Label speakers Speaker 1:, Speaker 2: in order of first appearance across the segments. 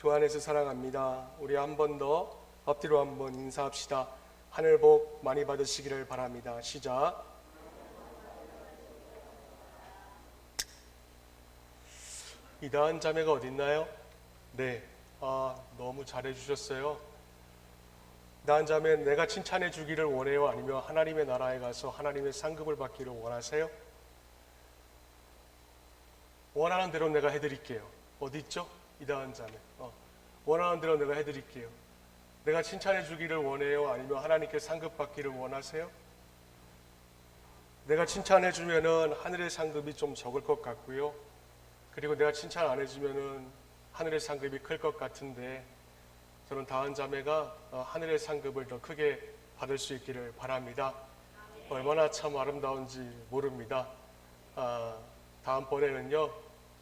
Speaker 1: 주 안에서 사랑합니다. 우리 한 번 더 앞뒤로 한번 인사합시다. 하늘 복 많이 받으시기를 바랍니다. 시작. 이다은 자매가 어딨나요? 네, 너무 잘해주셨어요. 이다은 자매, 내가 칭찬해 주기를 원해요? 아니면 하나님의 나라에 가서 하나님의 상급을 받기를 원하세요? 원하는 대로 내가 해드릴게요. 어디 있죠? 이다은 자매. 원하는 대로 내가 해드릴게요. 내가 칭찬해 주기를 원해요? 아니면 하나님께 상급 받기를 원하세요? 내가 칭찬해 주면은 하늘의 상급이 좀 적을 것 같고요. 그리고 내가 칭찬 안 해주면은 하늘의 상급이 클 것 같은데, 저는 다은 자매가 하늘의 상급을 더 크게 받을 수 있기를 바랍니다. 얼마나 참 아름다운지 모릅니다. 다음번에는요,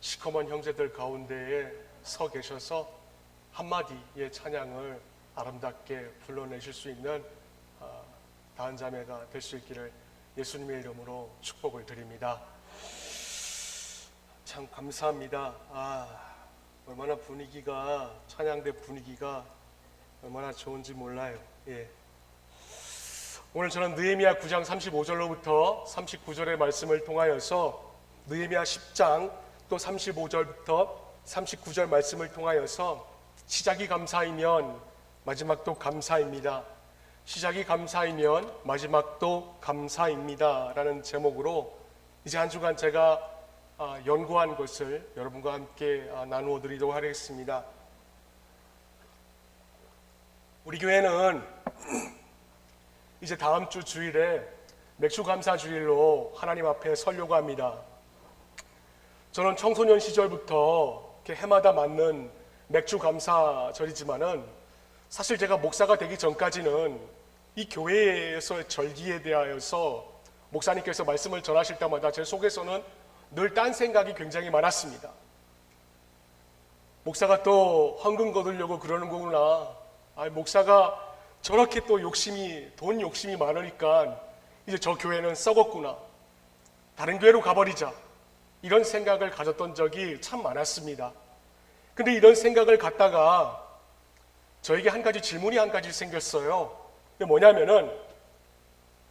Speaker 1: 시커먼 형제들 가운데에 서 계셔서 한마디의 찬양을 아름답게 불러내실 수 있는 다은 자매가 될 수 있기를 예수님의 이름으로 축복을 드립니다. 참 감사합니다. 얼마나 분위기가, 찬양대 분위기가 얼마나 좋은지 몰라요. 예. 오늘 저는 느헤미야 9장 35절로부터 39절의 말씀을 통하여서 느헤미야 10장 또 35절부터 39절 말씀을 통하여서 시작이 감사이면 마지막도 감사입니다. 시작이 감사이면 마지막도 감사입니다 라는 제목으로 이제 한 주간 제가 연구한 것을 여러분과 함께 나누어 드리도록 하겠습니다. 우리 교회는 이제 다음 주 주일에 맥주 감사 주일로 하나님 앞에 서려고 합니다. 저는 청소년 시절부터 이렇게 해마다 맞는 맥주 감사절이지만은 사실 제가 목사가 되기 전까지는 이 교회에서의 절기에 대하여서 목사님께서 말씀을 전하실 때마다 제 속에서는 늘 딴 생각이 굉장히 많았습니다. 목사가 또 헌금 거두려고 그러는 거구나. 목사가 저렇게 또 돈 욕심이 많으니까 이제 저 교회는 썩었구나. 다른 교회로 가버리자. 이런 생각을 가졌던 적이 참 많았습니다. 근데 이런 생각을 갖다가 저에게 질문이 한 가지 생겼어요. 그게 뭐냐면은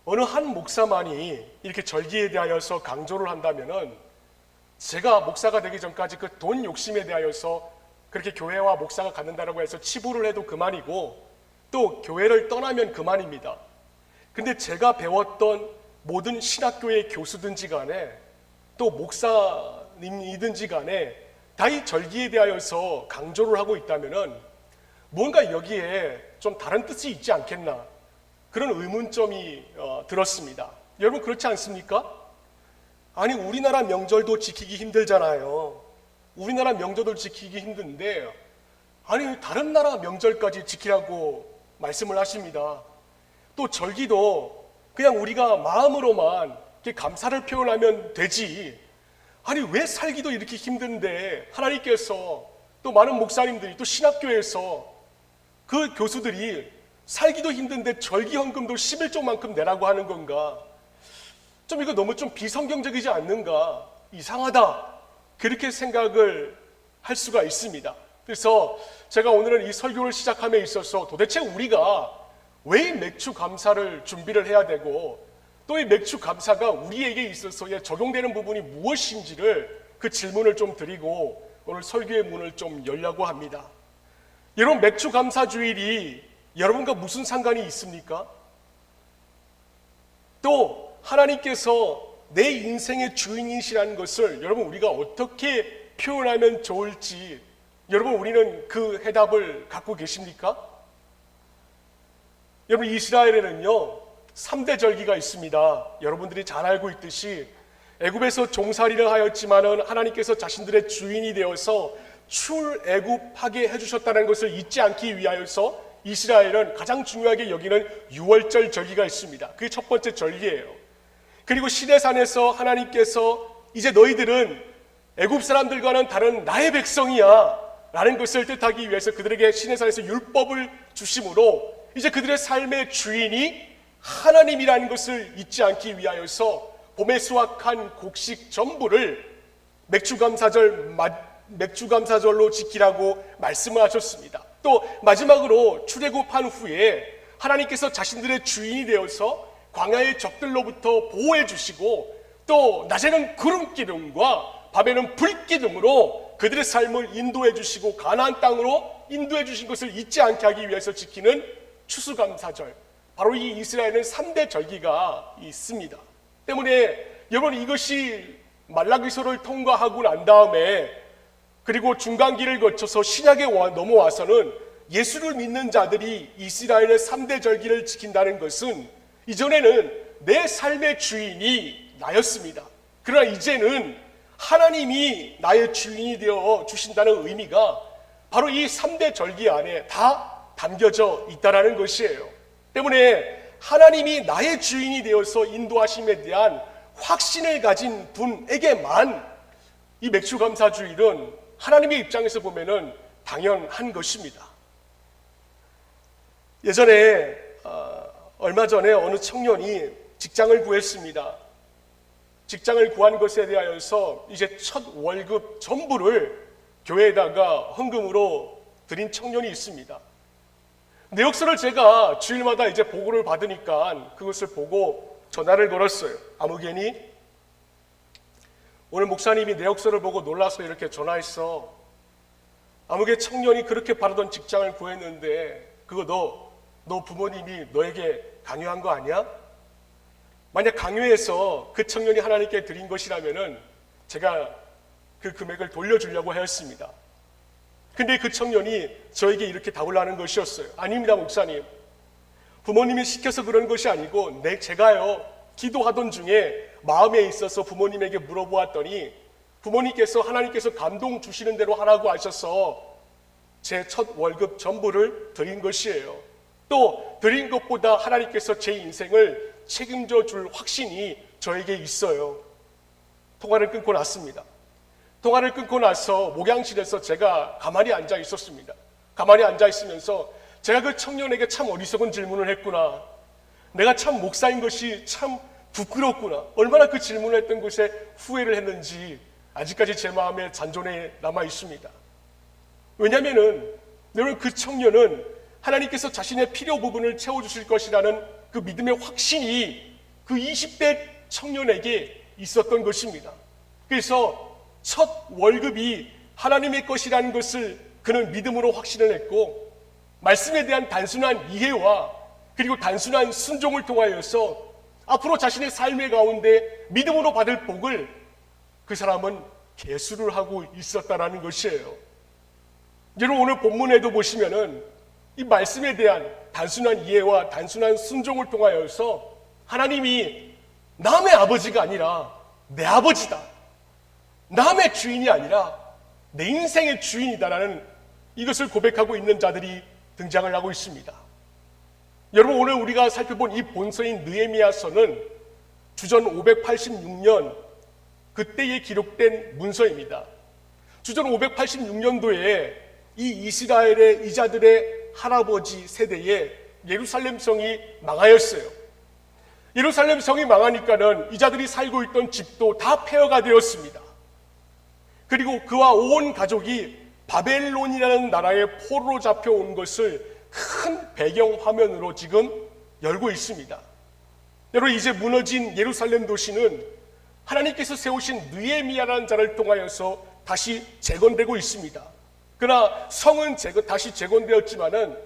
Speaker 1: 어느 한 목사만이 이렇게 절기에 대하여서 강조를 한다면은 제가 목사가 되기 전까지 그 돈 욕심에 대하여서 그렇게 교회와 목사가 갖는다라고 해서 치부를 해도 그만이고 또 교회를 떠나면 그만입니다. 근데 제가 배웠던 모든 신학교의 교수든지 간에 또 목사님이든지 간에 다 이 절기에 대하여서 강조를 하고 있다면은 뭔가 여기에 좀 다른 뜻이 있지 않겠나, 그런 의문점이 들었습니다. 여러분 그렇지 않습니까? 아니 우리나라 명절도 지키기 힘들잖아요. 우리나라 명절도 지키기 힘든데 아니 다른 나라 명절까지 지키라고 말씀을 하십니다. 또 절기도 그냥 우리가 마음으로만 이렇게 감사를 표현하면 되지, 아니 왜 살기도 이렇게 힘든데 하나님께서 또 많은 목사님들이 또 신학교에서 그 교수들이 살기도 힘든데 절기헌금도 11조만큼 내라고 하는 건가? 좀 이거 너무 좀 비성경적이지 않는가? 이상하다. 그렇게 생각을 할 수가 있습니다. 그래서 제가 오늘은 이 설교를 시작함에 있어서 도대체 우리가 왜 이 맥주 감사를 준비를 해야 되고 또 이 맥주 감사가 우리에게 있어서의 적용되는 부분이 무엇인지를 그 질문을 좀 드리고 오늘 설교의 문을 좀 열려고 합니다. 여러분 맥주 감사 주일이 여러분과 무슨 상관이 있습니까? 또 하나님께서 내 인생의 주인이시라는 것을 여러분 우리가 어떻게 표현하면 좋을지 여러분 우리는 그 해답을 갖고 계십니까? 여러분 이스라엘에는요 3대 절기가 있습니다. 여러분들이 잘 알고 있듯이 애굽에서 종살이를 하였지만은 하나님께서 자신들의 주인이 되어서 출애굽하게 해주셨다는 것을 잊지 않기 위하여서 이스라엘은 가장 중요하게 여기는 유월절 절기가 있습니다. 그게 첫 번째 절기예요. 그리고 시내산에서 하나님께서 이제 너희들은 애굽 사람들과는 다른 나의 백성이야 라는 것을 뜻하기 위해서 그들에게 시내산에서 율법을 주심으로 이제 그들의 삶의 주인이 하나님이라는 것을 잊지 않기 위하여서 봄에 수확한 곡식 전부를 맥주감사절 맥주감사절로 지키라고 말씀을 하셨습니다. 또 마지막으로 출애굽한 후에 하나님께서 자신들의 주인이 되어서 광야의 적들로부터 보호해 주시고 또 낮에는 구름 기둥과 밤에는 불 기둥으로 그들의 삶을 인도해 주시고 가나안 땅으로 인도해 주신 것을 잊지 않게 하기 위해서 지키는 추수감사절, 바로 이 이스라엘은 3대 절기가 있습니다. 때문에 여러분, 이것이 말라기서를 통과하고 난 다음에 그리고 중간기를 거쳐서 신약에 넘어와서는 예수를 믿는 자들이 이스라엘의 3대 절기를 지킨다는 것은 이전에는 내 삶의 주인이 나였습니다. 그러나 이제는 하나님이 나의 주인이 되어 주신다는 의미가 바로 이 3대 절기 안에 다 담겨져 있다는 것이에요. 때문에 하나님이 나의 주인이 되어서 인도하심에 대한 확신을 가진 분에게만 이 맥주감사주일은 하나님의 입장에서 보면은 당연한 것입니다. 예전에 얼마 전에 어느 청년이 직장을 구했습니다. 직장을 구한 것에 대하여서 이제 첫 월급 전부를 교회에다가 헌금으로 드린 청년이 있습니다. 내역서를 제가 주일마다 이제 보고를 받으니까 그것을 보고 전화를 걸었어요. 아무개니 오늘 목사님이 내역서를 보고 놀라서 이렇게 전화했어. 아무개 청년이 그렇게 바라던 직장을 구했는데 그거 너 부모님이 너에게 강요한 거 아니야? 만약 강요해서 그 청년이 하나님께 드린 것이라면은 제가 그 금액을 돌려주려고 하였습니다. 근데 그 청년이 저에게 이렇게 답을 하는 것이었어요. 아닙니다, 목사님. 부모님이 시켜서 그런 것이 아니고 제가요 기도하던 중에 마음에 있어서 부모님에게 물어보았더니 부모님께서 하나님께서 감동 주시는 대로 하라고 하셔서 제 첫 월급 전부를 드린 것이에요. 또 드린 것보다 하나님께서 제 인생을 책임져 줄 확신이 저에게 있어요. 통화를 끊고 났습니다. 통화를 끊고 나서 목양실에서 제가 가만히 앉아 있었습니다. 가만히 앉아 있으면서 제가 그 청년에게 참 어리석은 질문을 했구나. 내가 참 목사인 것이 참 부끄럽구나. 얼마나 그 질문을 했던 것에 후회를 했는지 아직까지 제 마음에 잔존해 남아 있습니다. 왜냐하면은 여러분, 그 청년은 하나님께서 자신의 필요 부분을 채워주실 것이라는 그 믿음의 확신이 그 20대 청년에게 있었던 것입니다. 그래서 첫 월급이 하나님의 것이라는 것을 그는 믿음으로 확신을 했고, 말씀에 대한 단순한 이해와 그리고 단순한 순종을 통하여서 앞으로 자신의 삶의 가운데 믿음으로 받을 복을 그 사람은 계수를 하고 있었다라는 것이에요. 여러분, 오늘 본문에도 보시면은 이 말씀에 대한 단순한 이해와 단순한 순종을 통하여서 하나님이 남의 아버지가 아니라 내 아버지다, 남의 주인이 아니라 내 인생의 주인이다라는 이것을 고백하고 있는 자들이 등장을 하고 있습니다. 여러분, 오늘 우리가 살펴본 이 본서인 느헤미야서는 주전 586년 그때에 기록된 문서입니다. 주전 586년도에 이 이스라엘의 이자들의 할아버지 세대에 예루살렘 성이 망하였어요. 예루살렘 성이 망하니까는 이자들이 살고 있던 집도 다 폐허가 되었습니다. 그리고 그와 온 가족이 바벨론이라는 나라에 포로로 잡혀온 것을 큰 배경 화면으로 지금 열고 있습니다. 여러분, 이제 무너진 예루살렘 도시는 하나님께서 세우신 느헤미야라는 자를 통하여서 다시 재건되고 있습니다. 그러나 성은 다시 재건되었지만은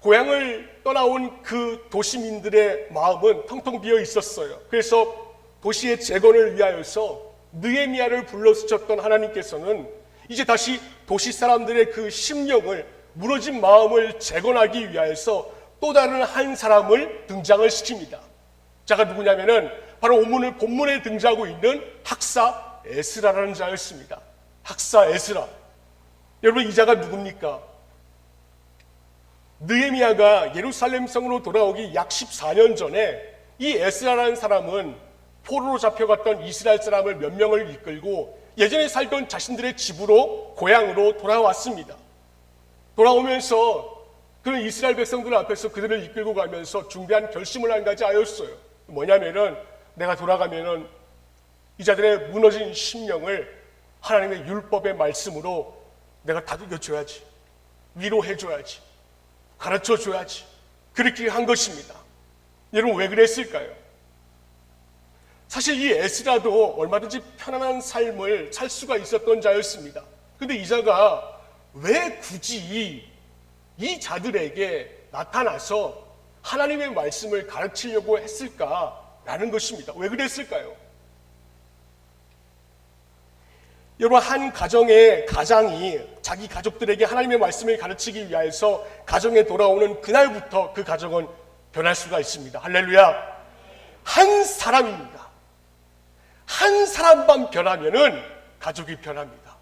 Speaker 1: 고향을 떠나온 그 도시민들의 마음은 텅텅 비어 있었어요. 그래서 도시의 재건을 위하여서 느헤미야를 불러쓰셨던 하나님께서는 이제 다시 도시 사람들의 그 심령을, 무너진 마음을 재건하기 위하여서 또 다른 한 사람을 등장을 시킵니다. 자가 누구냐면은 바로 오늘 본문에 등장하고 있는 학사 에스라라는 자였습니다. 학사 에스라. 여러분, 이 자가 누굽니까? 느헤미야가 예루살렘 성으로 돌아오기 약 14년 전에 이 에스라라는 사람은 포로로 잡혀갔던 이스라엘 사람을 몇 명을 이끌고 예전에 살던 자신들의 집으로, 고향으로 돌아왔습니다. 돌아오면서 그는 이스라엘 백성들 앞에서 그들을 이끌고 가면서 중대한 결심을 한 가지 하였어요. 뭐냐면은 내가 돌아가면은 이 자들의 무너진 심령을 하나님의 율법의 말씀으로 내가 다독여줘야지, 위로해줘야지, 가르쳐줘야지, 그렇게 한 것입니다. 여러분, 왜 그랬을까요? 사실 이 에스라도 얼마든지 편안한 삶을 살 수가 있었던 자였습니다. 근데 이 자가 왜 굳이 이 자들에게 나타나서 하나님의 말씀을 가르치려고 했을까라는 것입니다. 왜 그랬을까요? 여러분, 한 가정의 가장이 자기 가족들에게 하나님의 말씀을 가르치기 위해서 가정에 돌아오는 그날부터 그 가정은 변할 수가 있습니다. 할렐루야. 한 사람입니다. 한 사람만 변하면은 가족이 변합니다.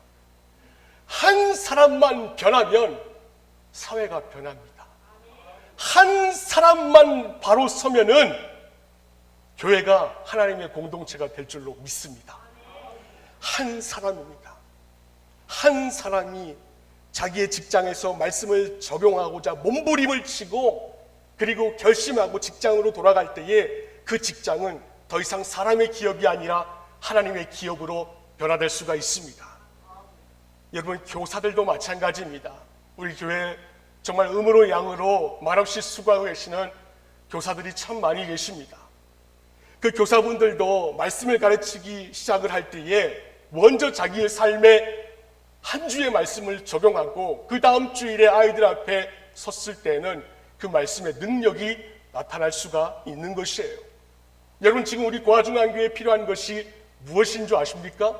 Speaker 1: 한 사람만 변하면 사회가 변합니다. 한 사람만 바로 서면은 교회가 하나님의 공동체가 될 줄로 믿습니다. 한 사람입니다. 한 사람이 자기의 직장에서 말씀을 적용하고자 몸부림을 치고 그리고 결심하고 직장으로 돌아갈 때에 그 직장은 더 이상 사람의 기업이 아니라 하나님의 기업으로 변화될 수가 있습니다. 여러분, 교사들도 마찬가지입니다. 우리 교회 정말 음으로 양으로 말없이 수고하고 계시는 교사들이 참 많이 계십니다. 그 교사분들도 말씀을 가르치기 시작을 할 때에 먼저 자기의 삶에 한 주의 말씀을 적용하고 그 다음 주일에 아이들 앞에 섰을 때는 그 말씀의 능력이 나타날 수가 있는 것이에요. 여러분, 지금 우리 고아중앙교회에 필요한 것이 무엇인 줄 아십니까?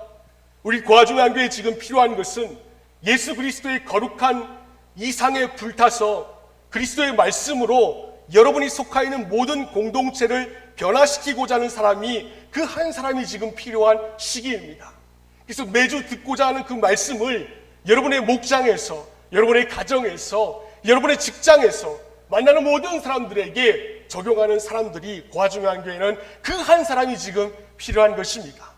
Speaker 1: 우리 고아중앙교회에 지금 필요한 것은 예수 그리스도의 거룩한 이상에 불타서 그리스도의 말씀으로 여러분이 속하 있는 모든 공동체를 변화시키고자 하는 사람이, 그 한 사람이 지금 필요한 시기입니다. 그래서 매주 듣고자 하는 그 말씀을 여러분의 목장에서, 여러분의 가정에서, 여러분의 직장에서 만나는 모든 사람들에게 적용하는 사람들이 고아중앙교회는 그 한 사람이 지금 필요한 것입니다.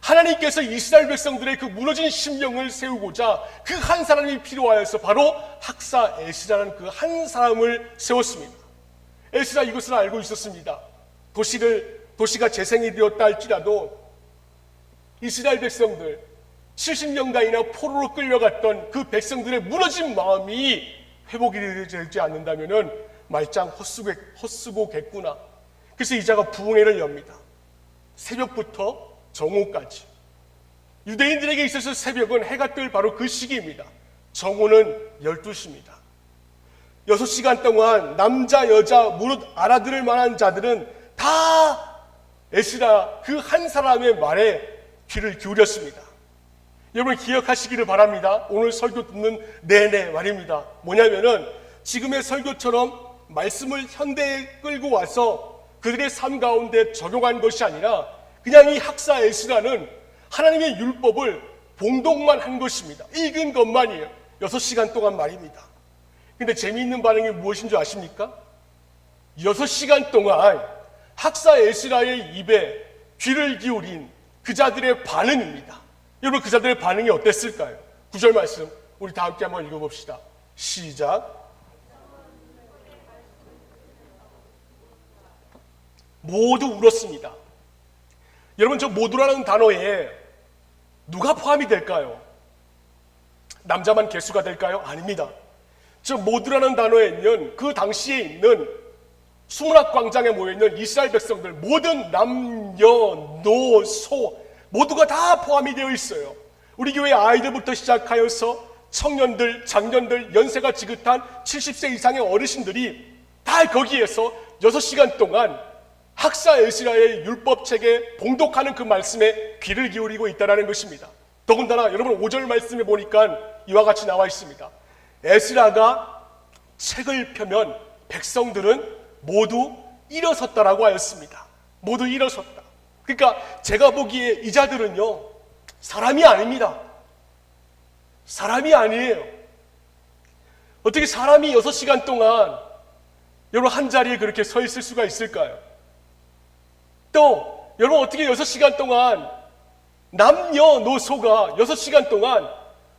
Speaker 1: 하나님께서 이스라엘 백성들의 그 무너진 심령을 세우고자 그 한 사람이 필요하여서 바로 학사 에스라는 그 한 사람을 세웠습니다. 에스라 이것을 알고 있었습니다. 도시가 재생이 되었다 할지라도 이스라엘 백성들 70년간이나 포로로 끌려갔던 그 백성들의 무너진 마음이 회복이 되지 않는다면 말짱 헛수고겠구나. 그래서 이자가 부흥회를 엽니다. 새벽부터 정오까지. 유대인들에게 있어서 새벽은 해가 뜰 바로 그 시기입니다. 정오는 12시입니다. 6시간 동안 남자 여자 무릇 알아들을 만한 자들은 다 에스라 그 한 사람의 말에 귀를 기울였습니다. 여러분, 기억하시기를 바랍니다. 오늘 설교 듣는 내내 말입니다. 뭐냐면은 지금의 설교처럼 말씀을 현대에 끌고 와서 그들의 삶 가운데 적용한 것이 아니라 그냥 이 학사 에스라는 하나님의 율법을 봉독만 한 것입니다. 읽은 것만이에요. 6시간 동안 말입니다. 근데 재미있는 반응이 무엇인 줄 아십니까? 6시간 동안 학사 에스라의 입에 귀를 기울인 그 자들의 반응입니다. 여러분, 그 자들의 반응이 어땠을까요? 9절 말씀 우리 다 함께 한번 읽어봅시다. 시작. 모두 울었습니다. 여러분, 저 모두라는 단어에 누가 포함이 될까요? 남자만 개수가 될까요? 아닙니다. 저 모두라는 단어에는 그 당시에 있는 수문학 광장에 모여있는 이스라엘 백성들, 모든 남녀, 노, 소 모두가 다 포함이 되어 있어요. 우리 교회 아이들부터 시작하여서 청년들, 장년들, 연세가 지긋한 70세 이상의 어르신들이 다 거기에서 6시간 동안 학사 에스라의 율법책에 봉독하는 그 말씀에 귀를 기울이고 있다는 것입니다. 더군다나 여러분 5절 말씀에 보니까 이와 같이 나와 있습니다. 에스라가 책을 펴면 백성들은 모두 일어섰다라고 하였습니다. 모두 일어섰다. 그러니까 제가 보기에 이 자들은요, 사람이 아닙니다. 사람이 아니에요. 어떻게 사람이 6시간 동안 여러분 한 자리에 그렇게 서 있을 수가 있을까요? 또 여러분 어떻게 6시간 동안 남녀노소가 6시간 동안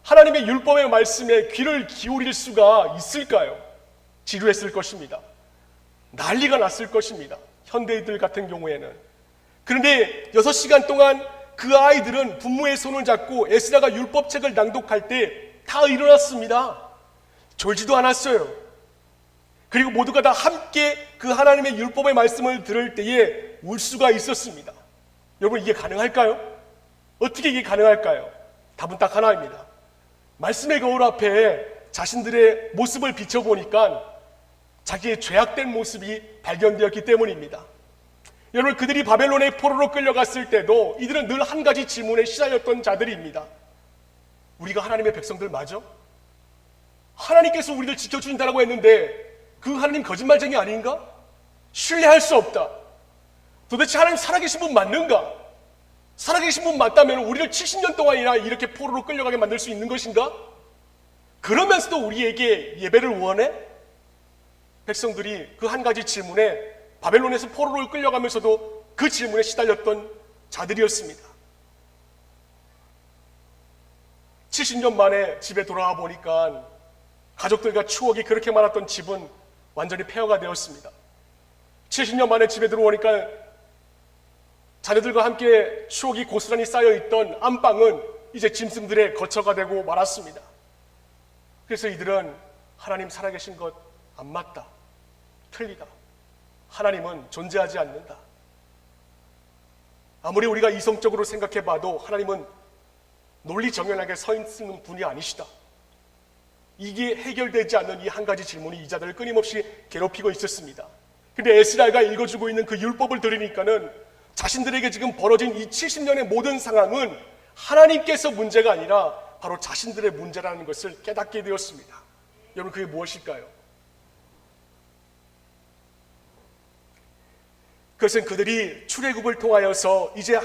Speaker 1: 하나님의 율법의 말씀에 귀를 기울일 수가 있을까요? 지루했을 것입니다. 난리가 났을 것입니다. 현대인들 같은 경우에는. 그런데 6시간 동안 그 아이들은 부모의 손을 잡고 에스라가 율법책을 낭독할 때 다 일어났습니다. 졸지도 않았어요. 그리고 모두가 다 함께 그 하나님의 율법의 말씀을 들을 때에 울 수가 있었습니다. 여러분, 이게 가능할까요? 어떻게 이게 가능할까요? 답은 딱 하나입니다. 말씀의 거울 앞에 자신들의 모습을 비춰보니까 자기의 죄악된 모습이 발견되었기 때문입니다. 여러분, 그들이 바벨론의 포로로 끌려갔을 때도 이들은 늘 한 가지 질문에 시달렸던 자들입니다. 우리가 하나님의 백성들 맞아? 하나님께서 우리를 지켜주신다고 했는데 그 하나님 거짓말쟁이 아닌가? 신뢰할 수 없다. 도대체 하나님 살아계신 분 맞는가? 살아계신 분 맞다면 우리를 70년 동안이나 이렇게 포로로 끌려가게 만들 수 있는 것인가? 그러면서도 우리에게 예배를 원해? 백성들이 그 한 가지 질문에 바벨론에서 포로로 끌려가면서도 그 질문에 시달렸던 자들이었습니다. 70년 만에 집에 돌아와 보니까 가족들과 추억이 그렇게 많았던 집은 완전히 폐허가 되었습니다. 70년 만에 집에 들어오니까 자녀들과 함께 추억이 고스란히 쌓여있던 안방은 이제 짐승들의 거처가 되고 말았습니다. 그래서 이들은 하나님 살아계신 것 안 맞다, 틀리다, 하나님은 존재하지 않는다. 아무리 우리가 이성적으로 생각해봐도 하나님은 논리정연하게 서 있는 분이 아니시다. 이게 해결되지 않는 이 한 가지 질문이 이 자들을 끊임없이 괴롭히고 있었습니다. 근데 에스라가 읽어주고 있는 그 율법을 들으니까는 자신들에게 지금 벌어진 이 70년의 모든 상황은 하나님께서 문제가 아니라 바로 자신들의 문제라는 것을 깨닫게 되었습니다. 여러분, 그게 무엇일까요? 그것은 그들이 출애굽을 통하여서 이제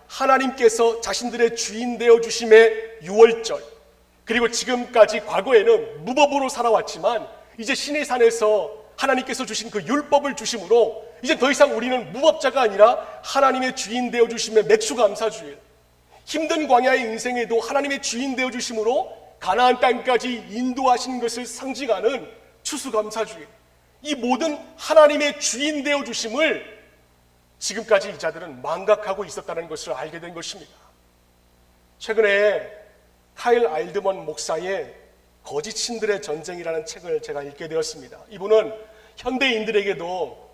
Speaker 1: 하나님께서 자신들의 주인 되어 주심의 유월절, 그리고 지금까지 과거에는 무법으로 살아왔지만 이제 신의 산에서 하나님께서 주신 그 율법을 주심으로 이제 더 이상 우리는 무법자가 아니라 하나님의 주인 되어 주심의 맥추감사주일, 힘든 광야의 인생에도 하나님의 주인 되어 주심으로 가나안 땅까지 인도하신 것을 상징하는 추수감사주일, 이 모든 하나님의 주인 되어 주심을 지금까지 이 자들은 망각하고 있었다는 것을 알게 된 것입니다. 최근에 카일 알드먼 목사의 거짓 신들의 전쟁이라는 책을 제가 읽게 되었습니다. 이분은 현대인들에게도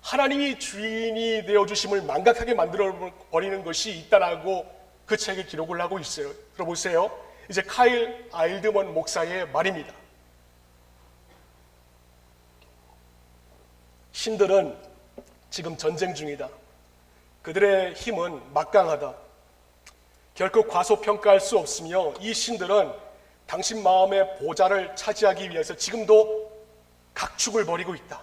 Speaker 1: 하나님이 주인이 되어주심을 망각하게 만들어버리는 것이 있다라고 그 책에 기록을 하고 있어요. 들어보세요. 이제 카일 알드먼 목사의 말입니다. 신들은 지금 전쟁 중이다. 그들의 힘은 막강하다. 결코 과소평가할 수 없으며 이 신들은 당신 마음의 보좌를 차지하기 위해서 지금도 각축을 벌이고 있다.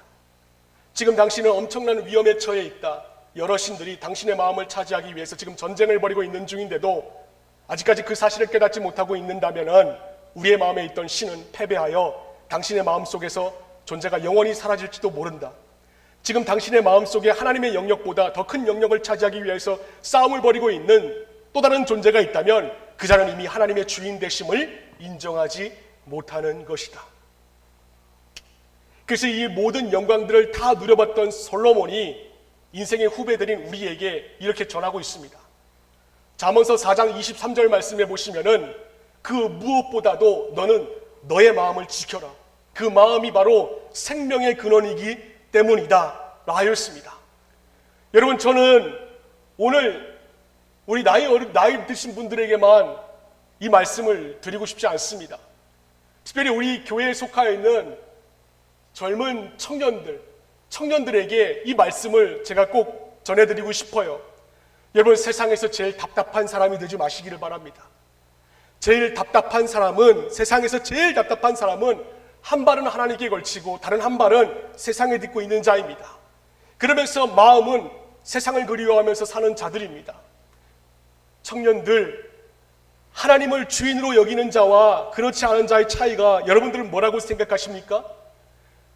Speaker 1: 지금 당신은 엄청난 위험에 처해 있다. 여러 신들이 당신의 마음을 차지하기 위해서 지금 전쟁을 벌이고 있는 중인데도 아직까지 그 사실을 깨닫지 못하고 있는다면 우리의 마음에 있던 신은 패배하여 당신의 마음속에서 존재가 영원히 사라질지도 모른다. 지금 당신의 마음속에 하나님의 영역보다 더 큰 영역을 차지하기 위해서 싸움을 벌이고 있는 또 다른 존재가 있다면 그 자는 이미 하나님의 주인 되심을 인정하지 못하는 것이다. 그래서 이 모든 영광들을 다 누려봤던 솔로몬이 인생의 후배들인 우리에게 이렇게 전하고 있습니다. 잠언서 4장 23절 말씀에 보시면은 그 무엇보다도 너는 너의 마음을 지켜라. 그 마음이 바로 생명의 근원이기 때문이다 하였습니다. 여러분, 저는 오늘 우리 나이 드신 분들에게만 이 말씀을 드리고 싶지 않습니다. 특별히 우리 교회에 속하여 있는 젊은 청년들에게 이 말씀을 제가 꼭 전해드리고 싶어요. 여러분, 세상에서 제일 답답한 사람이 되지 마시기를 바랍니다. 세상에서 제일 답답한 사람은 한 발은 하나님께 걸치고 다른 한 발은 세상에 딛고 있는 자입니다. 그러면서 마음은 세상을 그리워하면서 사는 자들입니다. 청년들, 하나님을 주인으로 여기는 자와 그렇지 않은 자의 차이가 여러분들은 뭐라고 생각하십니까?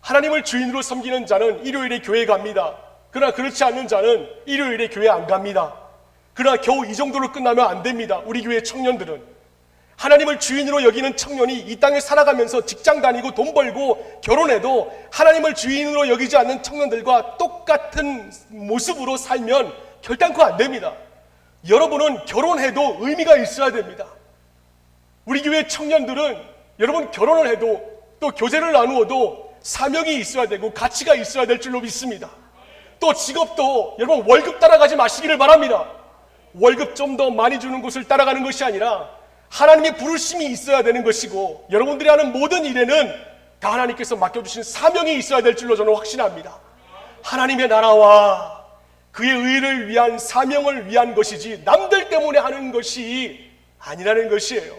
Speaker 1: 하나님을 주인으로 섬기는 자는 일요일에 교회 갑니다. 그러나 그렇지 않는 자는 일요일에 교회 안 갑니다. 그러나 겨우 이 정도로 끝나면 안 됩니다. 우리 교회 청년들은 하나님을 주인으로 여기는 청년이 이 땅에 살아가면서 직장 다니고 돈 벌고 결혼해도 하나님을 주인으로 여기지 않는 청년들과 똑같은 모습으로 살면 결단코 안 됩니다. 여러분은 결혼해도 의미가 있어야 됩니다. 우리 교회 청년들은 여러분 결혼을 해도 또 교제를 나누어도 사명이 있어야 되고 가치가 있어야 될 줄로 믿습니다. 또 직업도 여러분 월급 따라가지 마시기를 바랍니다. 월급 좀 더 많이 주는 곳을 따라가는 것이 아니라 하나님의 부르심이 있어야 되는 것이고, 여러분들이 하는 모든 일에는 다 하나님께서 맡겨주신 사명이 있어야 될 줄로 저는 확신합니다. 하나님의 나라와 그의 의를 위한 사명을 위한 것이지 남들 때문에 하는 것이 아니라는 것이에요.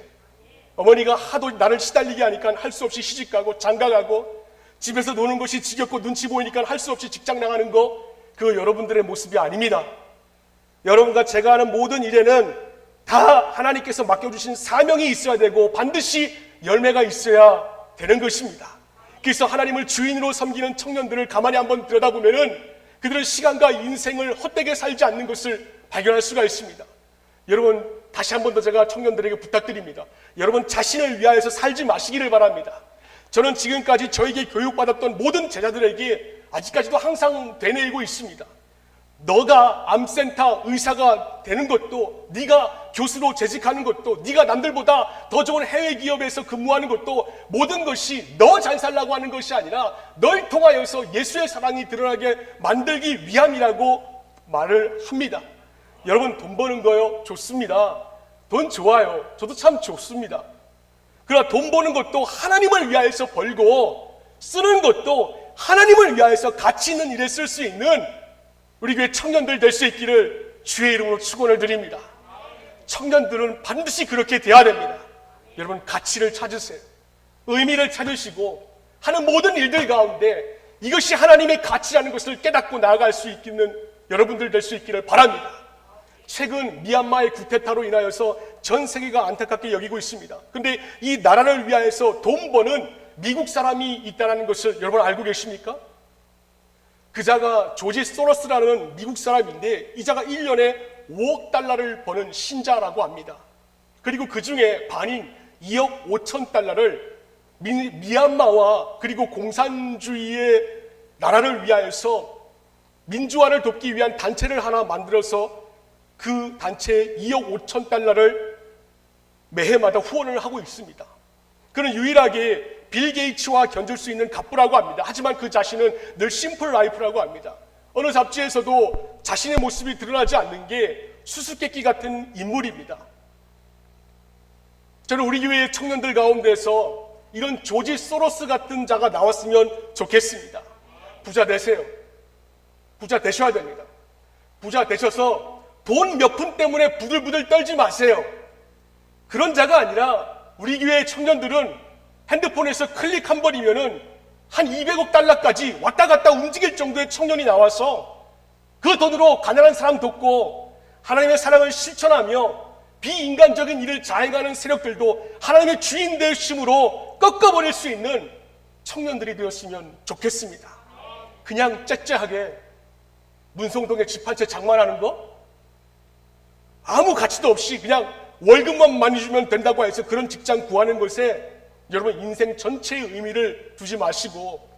Speaker 1: 어머니가 하도 나를 시달리게 하니까 할 수 없이 시집가고 장가가고 집에서 노는 것이 지겹고 눈치 보이니까 할 수 없이 직장 나가는 거, 그거 여러분들의 모습이 아닙니다. 여러분과 제가 하는 모든 일에는 다 하나님께서 맡겨주신 사명이 있어야 되고 반드시 열매가 있어야 되는 것입니다. 그래서 하나님을 주인으로 섬기는 청년들을 가만히 한번 들여다보면은 그들은 시간과 인생을 헛되게 살지 않는 것을 발견할 수가 있습니다. 여러분, 다시 한 번 더 제가 청년들에게 부탁드립니다. 여러분 자신을 위하여서 살지 마시기를 바랍니다. 저는 지금까지 저에게 교육받았던 모든 제자들에게 아직까지도 항상 되뇌이고 있습니다. 너가 암센터 의사가 되는 것도, 네가 교수로 재직하는 것도, 네가 남들보다 더 좋은 해외 기업에서 근무하는 것도 모든 것이 너 잘 살라고 하는 것이 아니라 널 통하여서 예수의 사랑이 드러나게 만들기 위함이라고 말을 합니다. 여러분, 돈 버는 거요? 좋습니다. 돈 좋아요. 저도 참 좋습니다. 그러나 돈 버는 것도 하나님을 위하여서 벌고 쓰는 것도 하나님을 위하여서 가치 있는 일에 쓸 수 있는 우리 교회 청년들 될 수 있기를 주의 이름으로 축원을 드립니다. 청년들은 반드시 그렇게 돼야 됩니다. 여러분, 가치를 찾으세요. 의미를 찾으시고 하는 모든 일들 가운데 이것이 하나님의 가치라는 것을 깨닫고 나아갈 수 있는 여러분들 될 수 있기를 바랍니다. 최근 미얀마의 쿠데타로 인하여서 전 세계가 안타깝게 여기고 있습니다. 그런데 이 나라를 위하여서 돈 버는 미국 사람이 있다는 것을 여러분 알고 계십니까? 그 자가 조지 소로스라는 미국 사람인데 이 자가 1년에 5억 달러를 버는 신자라고 합니다. 그리고 그 중에 반인 2억 5천 달러를 미얀마와 그리고 공산주의의 나라를 위하여서 민주화를 돕기 위한 단체를 하나 만들어서 그 단체에 2억 5천 달러를 매해마다 후원을 하고 있습니다. 그는 유일하게 빌 게이츠와 견줄 수 있는 갑부라고 합니다. 하지만 그 자신은 늘 심플 라이프라고 합니다. 어느 잡지에서도 자신의 모습이 드러나지 않는 게 수수께끼 같은 인물입니다. 저는 우리 교회의 청년들 가운데서 이런 조지 소로스 같은 자가 나왔으면 좋겠습니다. 부자 되세요. 부자 되셔야 됩니다. 부자 되셔서 돈 몇 푼 때문에 부들부들 떨지 마세요. 그런 자가 아니라 우리 교회의 청년들은 핸드폰에서 클릭 한 번이면은 한 200억 달러까지 왔다 갔다 움직일 정도의 청년이 나와서 그 돈으로 가난한 사람 돕고 하나님의 사랑을 실천하며 비인간적인 일을 자행하는 세력들도 하나님의 주인 되심으로 꺾어버릴 수 있는 청년들이 되었으면 좋겠습니다. 그냥 째째하게 문성동에 집 한 채 장만하는 거? 아무 가치도 없이 그냥 월급만 많이 주면 된다고 해서 그런 직장 구하는 것에 여러분 인생 전체의 의미를 두지 마시고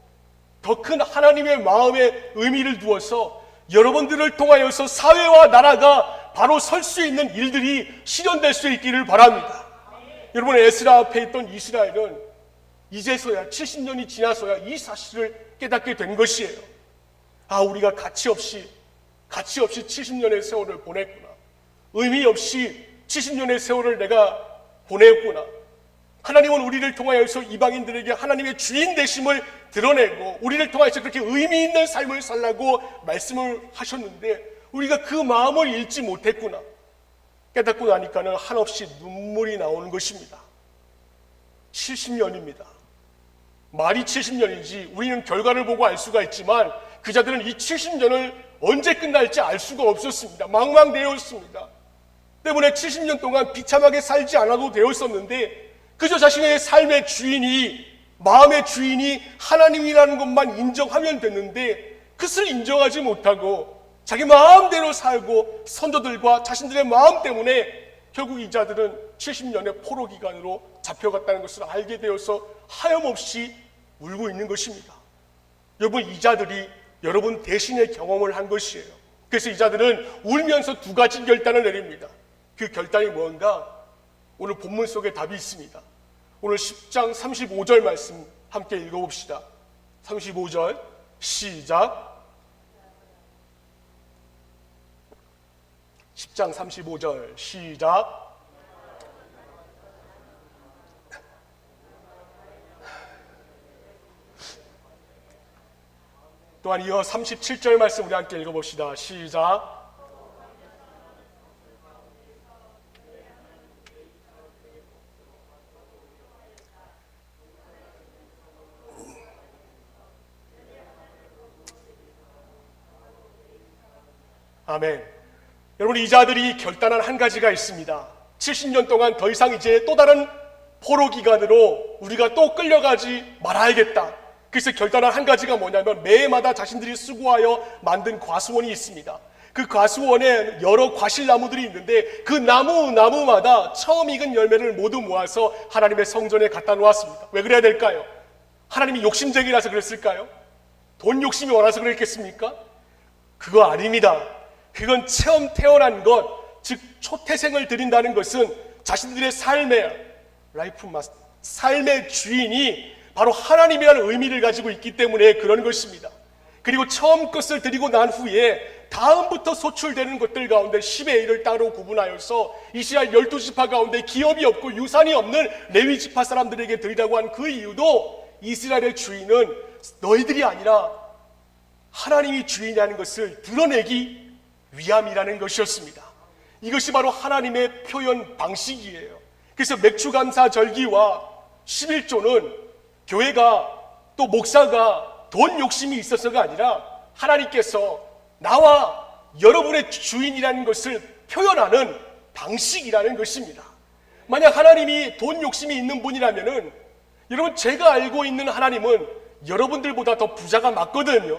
Speaker 1: 더 큰 하나님의 마음의 의미를 두어서 여러분들을 통하여서 사회와 나라가 바로 설 수 있는 일들이 실현될 수 있기를 바랍니다. 여러분, 에스라 앞에 있던 이스라엘은 이제서야 70년이 지나서야 이 사실을 깨닫게 된 것이에요. 아, 우리가 가치 없이 70년의 세월을 보냈구나. 의미 없이 70년의 세월을 내가 보냈구나. 하나님은 우리를 통하여서 이방인들에게 하나님의 주인 되심을 드러내고 우리를 통하여서 그렇게 의미 있는 삶을 살라고 말씀을 하셨는데 우리가 그 마음을 잃지 못했구나. 깨닫고 나니까는 한없이 눈물이 나오는 것입니다. 70년입니다. 말이 70년인지 우리는 결과를 보고 알 수가 있지만 그 자들은 이 70년을 언제 끝날지 알 수가 없었습니다. 망망대해였습니다. 때문에 70년 동안 비참하게 살지 않아도 되었었는데 그저 자신의 삶의 주인이, 마음의 주인이 하나님이라는 것만 인정하면 됐는데 그것을 인정하지 못하고 자기 마음대로 살고 선조들과 자신들의 마음 때문에 결국 이 자들은 70년의 포로 기간으로 잡혀갔다는 것을 알게 되어서 하염없이 울고 있는 것입니다. 여러분, 이 자들이 여러분 대신의 경험을 한 것이에요. 그래서 이 자들은 울면서 두 가지 결단을 내립니다. 그 결단이 뭔가? 오늘 본문 속에 답이 있습니다. 오늘 10장 35절 말씀 함께 읽어봅시다. 35절 시작. 10장 35절 시작. 또한 이어 37절 말씀 우리 함께 읽어봅시다. 시작. 아멘. 여러분, 이 자들이 결단한 한 가지가 있습니다. 70년 동안 더 이상 이제 또 다른 포로 기간으로 우리가 또 끌려가지 말아야겠다. 그래서 결단한 한 가지가 뭐냐면 매해마다 자신들이 수고하여 만든 과수원이 있습니다. 그 과수원에 여러 과실나무들이 있는데 그 나무마다 처음 익은 열매를 모두 모아서 하나님의 성전에 갖다 놓았습니다. 왜 그래야 될까요? 하나님이 욕심쟁이라서 그랬을까요? 돈 욕심이 많아서 그랬겠습니까? 그거 아닙니다. 그건 처음 태어난 것, 즉 초태생을 드린다는 것은 자신들의 삶의 주인이 바로 하나님이라는 의미를 가지고 있기 때문에 그런 것입니다. 그리고 처음 것을 드리고 난 후에 다음부터 소출되는 것들 가운데 10의 1을 따로 구분하여서 이스라엘 12지파 가운데 기업이 없고 유산이 없는 레위 지파 사람들에게 드리라고 한 그 이유도 이스라엘의 주인은 너희들이 아니라 하나님이 주인이라는 것을 드러내기 위함이라는 것이었습니다. 이것이 바로 하나님의 표현 방식이에요. 그래서 맥주감사절기와 11조는 교회가 또 목사가 돈 욕심이 있어서가 아니라 하나님께서 나와 여러분의 주인이라는 것을 표현하는 방식이라는 것입니다. 만약 하나님이 돈 욕심이 있는 분이라면은 여러분, 제가 알고 있는 하나님은 여러분들보다 더 부자가 맞거든요.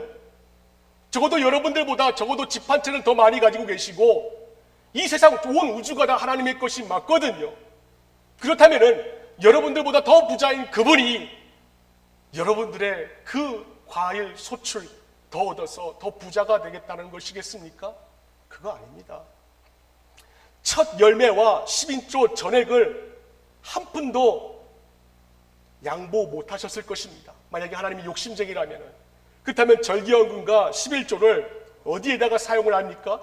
Speaker 1: 적어도 여러분들보다 적어도 집 한 채는 더 많이 가지고 계시고 이 세상 온 우주가 다 하나님의 것이 맞거든요. 그렇다면은 여러분들보다 더 부자인 그분이 여러분들의 그 과일 소출 더 얻어서 더 부자가 되겠다는 것이겠습니까? 그거 아닙니다. 첫 열매와 10인조 전액을 한 푼도 양보 못하셨을 것입니다. 만약에 하나님이 욕심쟁이라면. 그렇다면 절기연금과 11조를 어디에다가 사용을 합니까?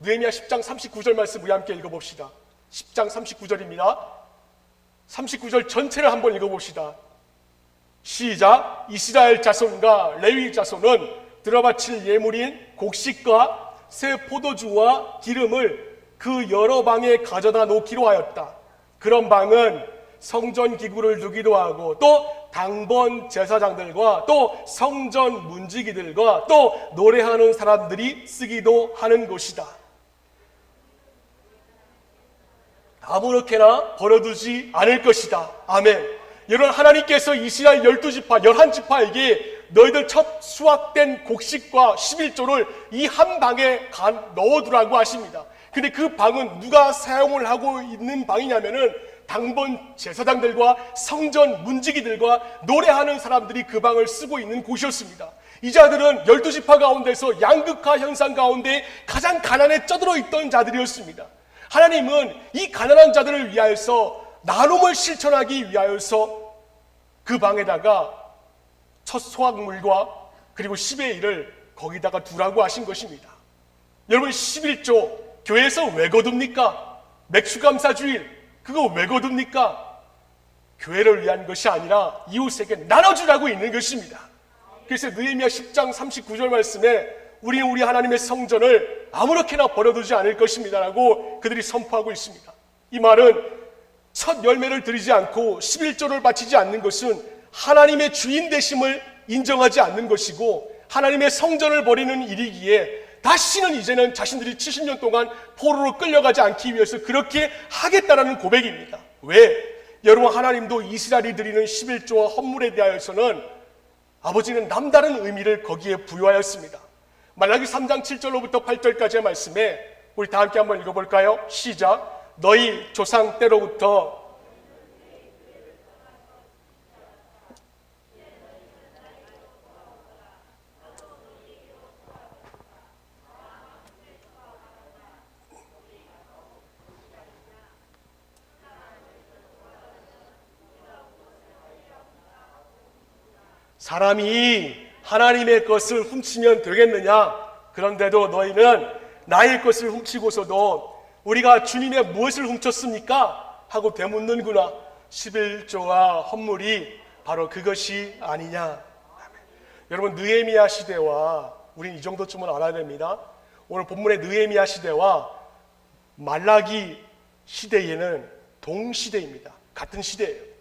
Speaker 1: 느헤미야 10장 39절 말씀 우리 함께 읽어봅시다. 10장 39절입니다. 39절 전체를 한번 읽어봅시다. 시작. 이스라엘 자손과 레위 자손은 들어바칠 예물인 곡식과 새 포도주와 기름을 그 여러 방에 가져다 놓기로 하였다. 그런 방은 성전 기구를 두기도 하고 또 당번 제사장들과 또 성전 문지기들과 또 노래하는 사람들이 쓰기도 하는 곳이다. 아무렇게나 버려두지 않을 것이다. 아멘. 여러분, 하나님께서 이스라엘 12지파, 11지파에게 너희들 첫 수확된 곡식과 11조를 이 한 방에 넣어두라고 하십니다. 근데 그 방은 누가 사용을 하고 있는 방이냐면은 당번 제사장들과 성전 문지기들과 노래하는 사람들이 그 방을 쓰고 있는 곳이었습니다. 이 자들은 12지파 가운데서 양극화 현상 가운데 가장 가난에 쪄들어 있던 자들이었습니다. 하나님은 이 가난한 자들을 위하여서 나눔을 실천하기 위하여서 그 방에다가 첫 소확물과 그리고 10의 1을 거기다가 두라고 하신 것입니다. 여러분, 11조 교회에서 왜 거둡니까? 맥주감사주일 그거 왜 거둡니까? 교회를 위한 것이 아니라 이웃에게 나눠주라고 있는 것입니다. 그래서 느헤미야 10장 39절 말씀에 우리는 우리 하나님의 성전을 아무렇게나 버려두지 않을 것입니다 라고 그들이 선포하고 있습니다. 이 말은 첫 열매를 드리지 않고 11조를 바치지 않는 것은 하나님의 주인 되심을 인정하지 않는 것이고 하나님의 성전을 버리는 일이기에 다시는 이제는 자신들이 70년 동안 포로로 끌려가지 않기 위해서 그렇게 하겠다라는 고백입니다. 왜? 여러분, 하나님도 이스라엘이 드리는 11조와 헌물에 대하여서는 아버지는 남다른 의미를 거기에 부여하였습니다. 말라기 3장 7절로부터 8절까지의 말씀에 우리 다 함께 한번 읽어볼까요? 시작. 너희 조상 때로부터 사람이 하나님의 것을 훔치면 되겠느냐? 그런데도 너희는 나의 것을 훔치고서도 우리가 주님의 무엇을 훔쳤습니까? 하고 되묻는구나. 11조와 헌물이 바로 그것이 아니냐. 여러분, 느헤미야 시대와 우린 이 정도쯤은 알아야 됩니다. 오늘 본문의 느헤미야 시대와 말라기 시대에는 동시대입니다. 같은 시대예요.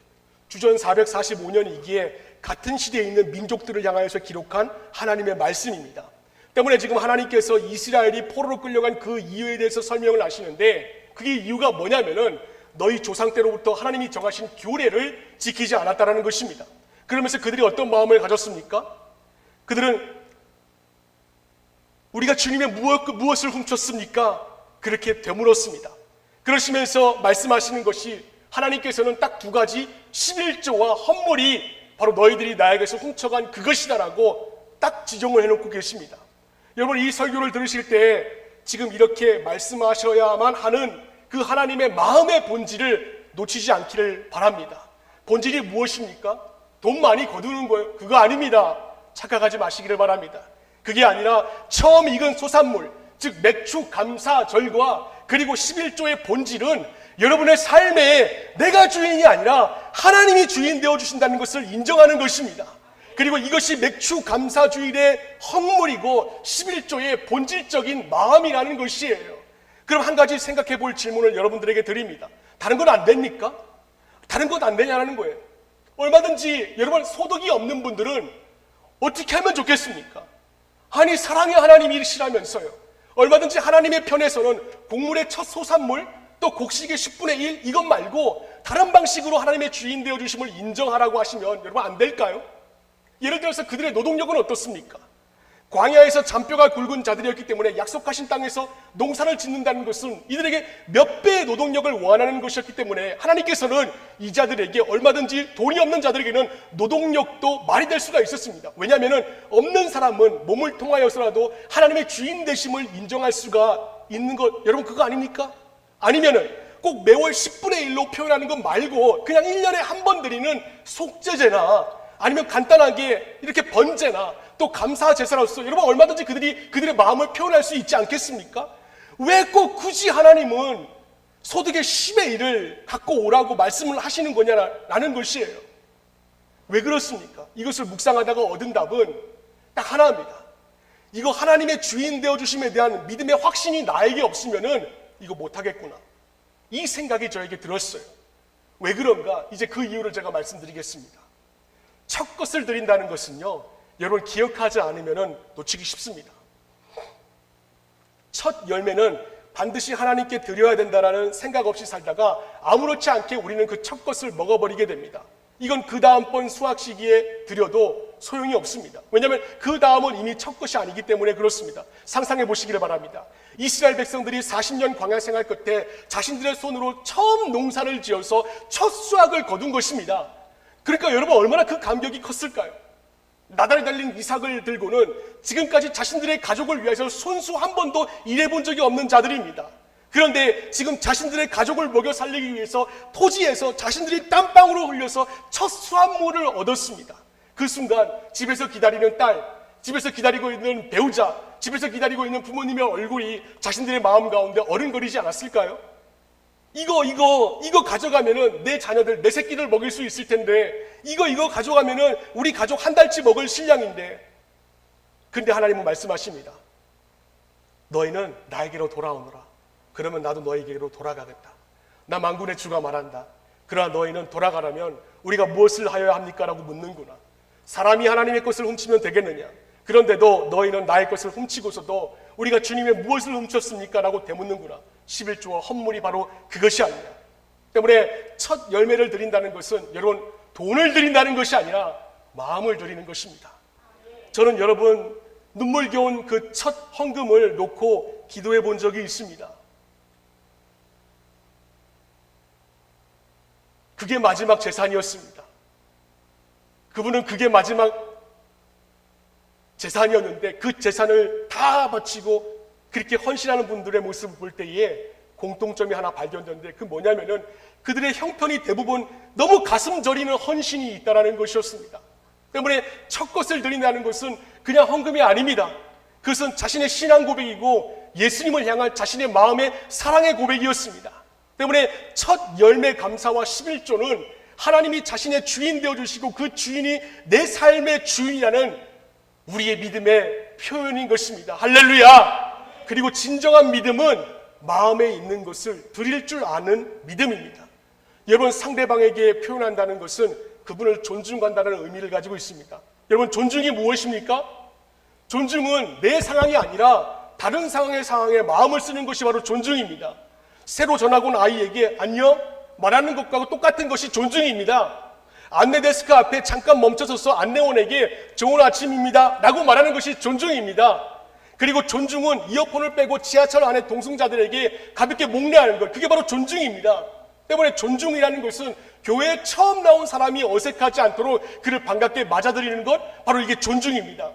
Speaker 1: 주전 445년이기에 같은 시대에 있는 민족들을 향하여서 기록한 하나님의 말씀입니다. 때문에 지금 하나님께서 이스라엘이 포로로 끌려간 그 이유에 대해서 설명을 하시는데, 그게 이유가 뭐냐면은 너희 조상 때로부터 하나님이 정하신 규례를 지키지 않았다라는 것입니다. 그러면서 그들이 어떤 마음을 가졌습니까? 그들은 우리가 주님의 무엇을 훔쳤습니까? 그렇게 되물었습니다. 그러시면서 말씀하시는 것이, 하나님께서는 딱 두 가지, 11조와 헌물이 바로 너희들이 나에게서 훔쳐간 그것이다라고 딱 지정을 해놓고 계십니다. 여러분, 이 설교를 들으실 때 지금 이렇게 말씀하셔야만 하는 그 하나님의 마음의 본질을 놓치지 않기를 바랍니다. 본질이 무엇입니까? 돈 많이 거두는 거예요? 그거 아닙니다. 착각하지 마시기를 바랍니다. 그게 아니라 처음 익은 소산물, 즉 맥주 감사절과 그리고 11조의 본질은 여러분의 삶에 내가 주인이 아니라 하나님이 주인 되어주신다는 것을 인정하는 것입니다. 그리고 이것이 맥주 감사주일의 헌물이고 11조의 본질적인 마음이라는 것이에요. 그럼 한 가지 생각해 볼 질문을 여러분들에게 드립니다. 다른 건 안 됩니까? 다른 건 안 되냐는 거예요. 얼마든지 여러분, 소득이 없는 분들은 어떻게 하면 좋겠습니까? 아니, 사랑의 하나님이시라면서요. 얼마든지 하나님의 편에서는 곡물의 첫 소산물, 또 곡식의 10분의 1 이것 말고 다른 방식으로 하나님의 주인 되어주심을 인정하라고 하시면 여러분 안 될까요? 예를 들어서 그들의 노동력은 어떻습니까? 광야에서 잔뼈가 굵은 자들이었기 때문에 약속하신 땅에서 농사를 짓는다는 것은 이들에게 몇 배의 노동력을 원하는 것이었기 때문에 하나님께서는 이 자들에게, 얼마든지 돈이 없는 자들에게는 노동력도 말이 될 수가 있었습니다. 왜냐하면 없는 사람은 몸을 통하여서라도 하나님의 주인 되심을 인정할 수가 있는 것, 여러분 그거 아닙니까? 아니면은 꼭 매월 10분의 1로 표현하는 것 말고 그냥 1년에 한 번 드리는 속죄제나 아니면 간단하게 이렇게 번제나 또 감사 제사로서 여러분 얼마든지 그들의 마음을 표현할 수 있지 않겠습니까? 왜 꼭 굳이 하나님은 소득의 10의 1을 갖고 오라고 말씀을 하시는 거냐라는 것이에요. 왜 그렇습니까? 이것을 묵상하다가 얻은 답은 딱 하나입니다. 이거 하나님의 주인 되어주심에 대한 믿음의 확신이 나에게 없으면은 이거 못하겠구나, 이 생각이 저에게 들었어요. 왜 그런가? 이제 그 이유를 제가 말씀드리겠습니다. 첫 것을 드린다는 것은요, 여러분 기억하지 않으면 놓치기 쉽습니다. 첫 열매는 반드시 하나님께 드려야 된다는 생각 없이 살다가 아무렇지 않게 우리는 그 첫 것을 먹어버리게 됩니다. 이건 그 다음번 수확 시기에 드려도 소용이 없습니다. 왜냐하면 그 다음은 이미 첫 것이 아니기 때문에 그렇습니다. 상상해 보시기를 바랍니다. 이스라엘 백성들이 40년 광야 생활 끝에 자신들의 손으로 처음 농사를 지어서 첫 수확을 거둔 것입니다. 그러니까 여러분 얼마나 그 감격이 컸을까요? 나달이 달린 이삭을 들고는 지금까지 자신들의 가족을 위해서 손수 한 번도 일해본 적이 없는 자들입니다. 그런데 지금 자신들의 가족을 먹여 살리기 위해서 토지에서 자신들이 땀방울을 흘려서 첫 수확물을 얻었습니다. 그 순간 집에서 기다리는 딸, 집에서 기다리고 있는 배우자, 집에서 기다리고 있는 부모님의 얼굴이 자신들의 마음 가운데 어른거리지 않았을까요? 이거 가져가면은 내 자녀들, 내 새끼들 먹일 수 있을 텐데, 이거 가져가면은 우리 가족 한 달치 먹을 식량인데. 근데 하나님은 말씀하십니다. 너희는 나에게로 돌아오너라. 그러면 나도 너희에게로 돌아가겠다. 나 만군의 주가 말한다. 그러나 너희는 돌아가라면 우리가 무엇을 하여야 합니까? 라고 묻는구나. 사람이 하나님의 것을 훔치면 되겠느냐? 그런데도 너희는 나의 것을 훔치고서도 우리가 주님의 무엇을 훔쳤습니까? 라고 되묻는구나. 11조와 헌물이 바로 그것이 아니냐. 때문에 첫 열매를 드린다는 것은 여러분 돈을 드린다는 것이 아니라 마음을 드리는 것입니다. 저는 여러분 눈물겨운 그 첫 헌금을 놓고 기도해 본 적이 있습니다. 그게 마지막 재산이었습니다. 그분은 그게 마지막 재산이었는데 그 재산을 다 바치고 그렇게 헌신하는 분들의 모습을 볼 때에 공통점이 하나 발견되는데, 그 뭐냐면은 그들의 형편이 대부분 너무 가슴 저리는 헌신이 있다라는 것이었습니다. 때문에 첫 것을 드린다는 것은 그냥 헌금이 아닙니다. 그것은 자신의 신앙 고백이고 예수님을 향한 자신의 마음의 사랑의 고백이었습니다. 때문에 첫 열매 감사와 11조는 하나님이 자신의 주인 되어주시고 그 주인이 내 삶의 주인이라는 우리의 믿음의 표현인 것입니다. 할렐루야! 그리고 진정한 믿음은 마음에 있는 것을 드릴 줄 아는 믿음입니다. 여러분, 상대방에게 표현한다는 것은 그분을 존중한다는 의미를 가지고 있습니다. 여러분, 존중이 무엇입니까? 존중은 내 상황이 아니라 다른 상황에 마음을 쓰는 것이 바로 존중입니다. 새로 전학 온 아이에게 안녕 말하는 것과 똑같은 것이 존중입니다. 안내데스크 앞에 잠깐 멈춰서서 안내원에게 좋은 아침입니다 라고 말하는 것이 존중입니다. 그리고 존중은 이어폰을 빼고 지하철 안에 동승자들에게 가볍게 목례하는 것, 그게 바로 존중입니다. 때문에 존중이라는 것은 교회에 처음 나온 사람이 어색하지 않도록 그를 반갑게 맞아들이는 것, 바로 이게 존중입니다.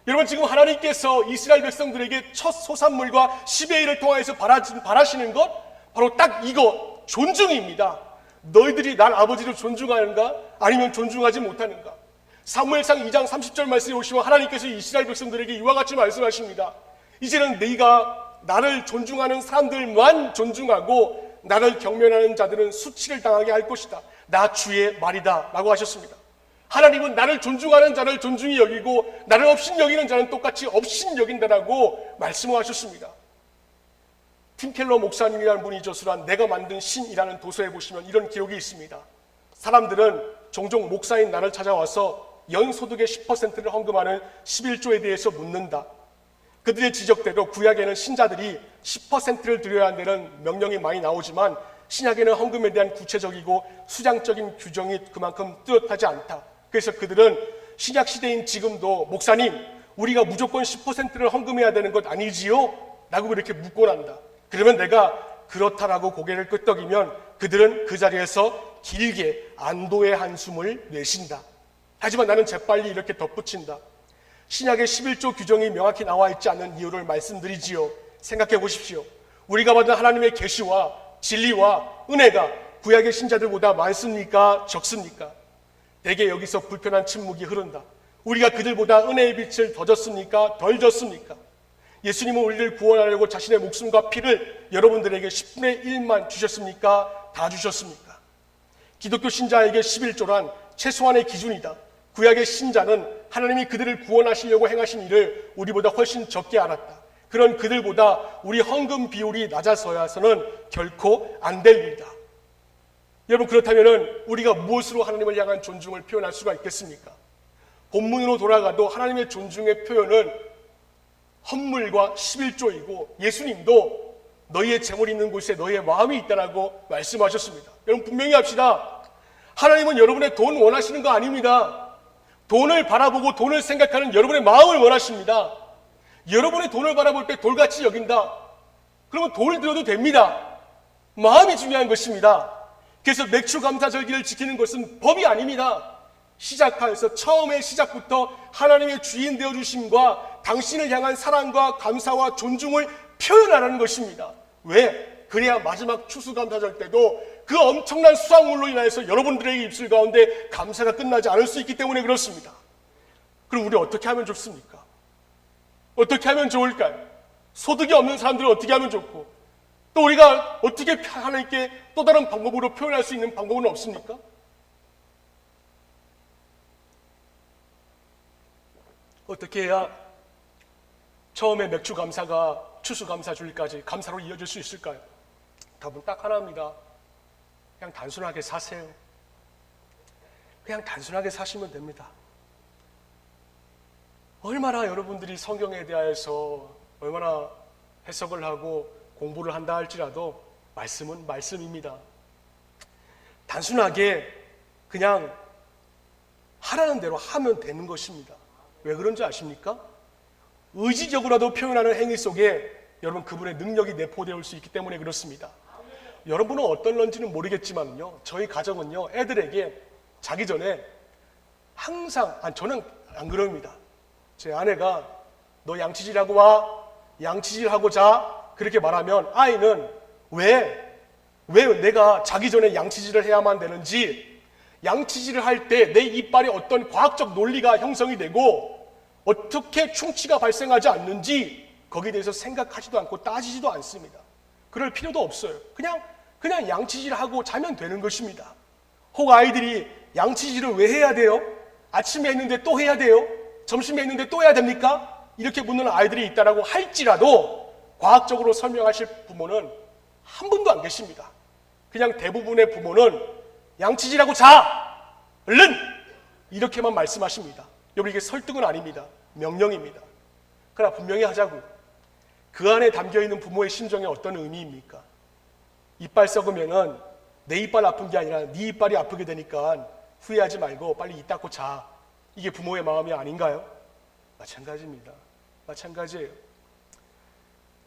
Speaker 1: 여러분, 지금 하나님께서 이스라엘 백성들에게 첫 소산물과 10의 1을 통하여서 바라시는 것, 바로 딱 이거 존중입니다. 너희들이 날 아버지를 존중하는가? 아니면 존중하지 못하는가? 사무엘상 2장 30절 말씀에 보시면 하나님께서 이스라엘 백성들에게 이와 같이 말씀하십니다. 이제는 네가 나를 존중하는 사람들만 존중하고 나를 경멸하는 자들은 수치를 당하게 할 것이다. 나 주의 말이다 라고 하셨습니다. 하나님은 나를 존중하는 자를 존중히 여기고 나를 업신 여기는 자는 똑같이 업신 여긴다라고 말씀하셨습니다. 팀 켈러 목사님이라는 분이 저술한 내가 만든 신이라는 도서에 보시면 이런 기록이 있습니다. 사람들은 종종 목사인 나를 찾아와서 연소득의 10%를 헌금하는 11조에 대해서 묻는다. 그들의 지적대로 구약에는 신자들이 10%를 드려야 한다는 명령이 많이 나오지만 신약에는 헌금에 대한 구체적이고 수장적인 규정이 그만큼 뚜렷하지 않다. 그래서 그들은 신약 시대인 지금도 목사님, 우리가 무조건 10%를 헌금해야 되는 것 아니지요? 라고 그렇게 묻고 난다. 그러면 내가 그렇다라고 고개를 끄덕이면 그들은 그 자리에서 길게 안도의 한숨을 내쉰다. 하지만 나는 재빨리 이렇게 덧붙인다. 신약의 11조 규정이 명확히 나와 있지 않는 이유를 말씀드리지요. 생각해 보십시오. 우리가 받은 하나님의 계시와 진리와 은혜가 구약의 신자들보다 많습니까? 적습니까? 대개 여기서 불편한 침묵이 흐른다. 우리가 그들보다 은혜의 빛을 더 줬습니까? 덜 줬습니까? 예수님은 우리를 구원하려고 자신의 목숨과 피를 여러분들에게 10분의 1만 주셨습니까? 다 주셨습니까? 기독교 신자에게 11조란 최소한의 기준이다. 구약의 신자는 하나님이 그들을 구원하시려고 행하신 일을 우리보다 훨씬 적게 알았다. 그런 그들보다 우리 헌금 비율이 낮아서야서는 결코 안 될 일이다. 여러분, 그렇다면 우리가 무엇으로 하나님을 향한 존중을 표현할 수가 있겠습니까? 본문으로 돌아가도 하나님의 존중의 표현은 헌물과 11조이고 예수님도 너희의 재물이 있는 곳에 너희의 마음이 있다라고 말씀하셨습니다. 여러분, 분명히 합시다. 하나님은 여러분의 돈 원하시는 거 아닙니다. 돈을 바라보고 돈을 생각하는 여러분의 마음을 원하십니다. 여러분의 돈을 바라볼 때 돌같이 여긴다. 그러면 돈을 들여도 됩니다. 마음이 중요한 것입니다. 그래서 맥주 감사절기를 지키는 것은 법이 아닙니다. 시작하여서 처음의 시작부터 하나님의 주인 되어주심과 당신을 향한 사랑과 감사와 존중을 표현하라는 것입니다. 왜? 그래야 마지막 추수감사절 때도 그 엄청난 수확물로 인하여서 여러분들에게 입술 가운데 감사가 끝나지 않을 수 있기 때문에 그렇습니다. 그럼 우리 어떻게 하면 좋습니까? 어떻게 하면 좋을까요? 소득이 없는 사람들은 어떻게 하면 좋고, 또 우리가 어떻게 하나님께 또 다른 방법으로 표현할 수 있는 방법은 없습니까? 어떻게 해야 처음에 맥주 감사가 추수 감사주일까지 감사로 이어질 수 있을까요? 답은 딱 하나입니다. 그냥 단순하게 사세요. 그냥 단순하게 사시면 됩니다. 얼마나 여러분들이 성경에 대해서 얼마나 해석을 하고 공부를 한다 할지라도 말씀은 말씀입니다. 단순하게 그냥 하라는 대로 하면 되는 것입니다. 왜 그런지 아십니까? 의지적으로라도 표현하는 행위 속에 여러분 그분의 능력이 내포되어 올 수 있기 때문에 그렇습니다. 여러분은 어떨런지는 모르겠지만요, 저희 가정은요, 애들에게 자기 전에 항상, 저는 안 그럽니다. 제 아내가 너 양치질하고 와, 양치질하고 자, 그렇게 말하면 아이는 왜 내가 자기 전에 양치질을 해야만 되는지, 양치질을 할 때 내 이빨에 어떤 과학적 논리가 형성이 되고 어떻게 충치가 발생하지 않는지 거기에 대해서 생각하지도 않고 따지지도 않습니다. 그럴 필요도 없어요. 그냥 양치질하고 자면 되는 것입니다. 혹 아이들이 양치질을 왜 해야 돼요? 아침에 했는데 또 해야 돼요? 점심에 했는데 또 해야 됩니까? 이렇게 묻는 아이들이 있다라고 할지라도 과학적으로 설명하실 부모는 한 분도 안 계십니다. 그냥 대부분의 부모는 양치질하고 자! 얼른! 이렇게만 말씀하십니다. 여러분, 이게 설득은 아닙니다. 명령입니다. 그러나 분명히 하자고요. 그 안에 담겨있는 부모의 심정이 어떤 의미입니까? 이빨 썩으면은 내 이빨 아픈 게 아니라 네 이빨이 아프게 되니까 후회하지 말고 빨리 이 닦고 자. 이게 부모의 마음이 아닌가요? 마찬가지입니다. 마찬가지예요.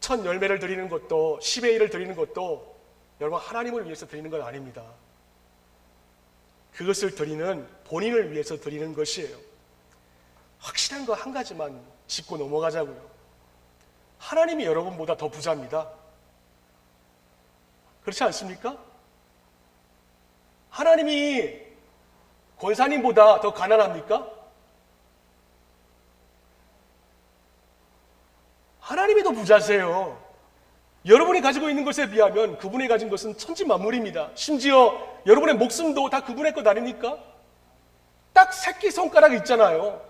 Speaker 1: 첫 열매를 드리는 것도 10의 1을 드리는 것도 여러분 하나님을 위해서 드리는 건 아닙니다. 그것을 드리는 본인을 위해서 드리는 것이에요. 확실한 거 한 가지만 짚고 넘어가자고요. 하나님이 여러분보다 더 부자입니다. 그렇지 않습니까? 하나님이 권사님보다 더 가난합니까? 하나님이 더 부자세요. 여러분이 가지고 있는 것에 비하면 그분이 가진 것은 천지만물입니다. 심지어 여러분의 목숨도 다 그분의 것 아닙니까? 딱 새끼손가락 있잖아요.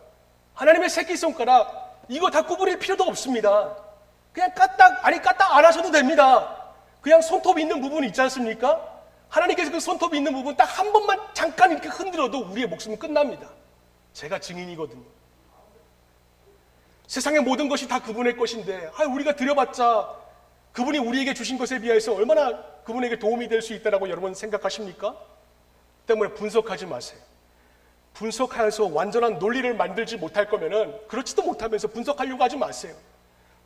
Speaker 1: 하나님의 새끼손가락, 이거 다 구부릴 필요도 없습니다. 그냥 까딱 안 하셔도 됩니다. 그냥 손톱 있는 부분이 있지 않습니까? 하나님께서 그 손톱 있는 부분 딱 한 번만 잠깐 이렇게 흔들어도 우리의 목숨은 끝납니다. 제가 증인이거든요. 세상의 모든 것이 다 그분의 것인데 우리가 드려봤자 그분이 우리에게 주신 것에 비해서 얼마나 그분에게 도움이 될 수 있다라고 여러분 생각하십니까? 때문에 분석하지 마세요. 분석하여서 완전한 논리를 만들지 못할 거면은 그렇지도 못하면서 분석하려고 하지 마세요.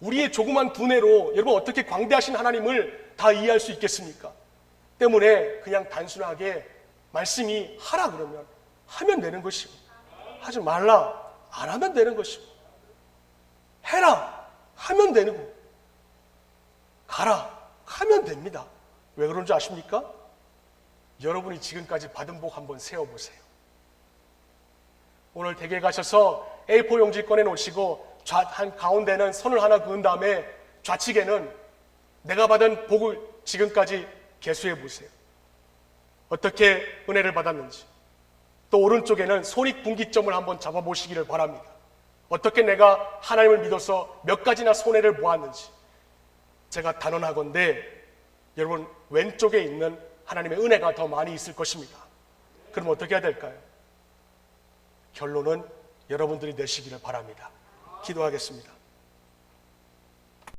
Speaker 1: 우리의 조그만 두뇌로 여러분 어떻게 광대하신 하나님을 다 이해할 수 있겠습니까? 때문에 그냥 단순하게 말씀이 하라 그러면 하면 되는 것이고, 하지 말라 안 하면 되는 것이고, 해라 하면 되고, 가라 하면 됩니다. 왜 그런 줄 아십니까? 여러분이 지금까지 받은 복 한번 세어보세요. 오늘 댁에 가셔서 A4 용지 꺼내놓으시고 한 가운데는 선을 하나 그은 다음에 좌측에는 내가 받은 복을 지금까지 계수해 보세요. 어떻게 은혜를 받았는지. 또 오른쪽에는 손익분기점을 한번 잡아보시기를 바랍니다. 어떻게 내가 하나님을 믿어서 몇 가지나 손해를 보았는지. 제가 단언하건대 여러분 왼쪽에 있는 하나님의 은혜가 더 많이 있을 것입니다. 그럼 어떻게 해야 될까요? 결론은 여러분들이 내시기를 바랍니다. 기도하겠습니다.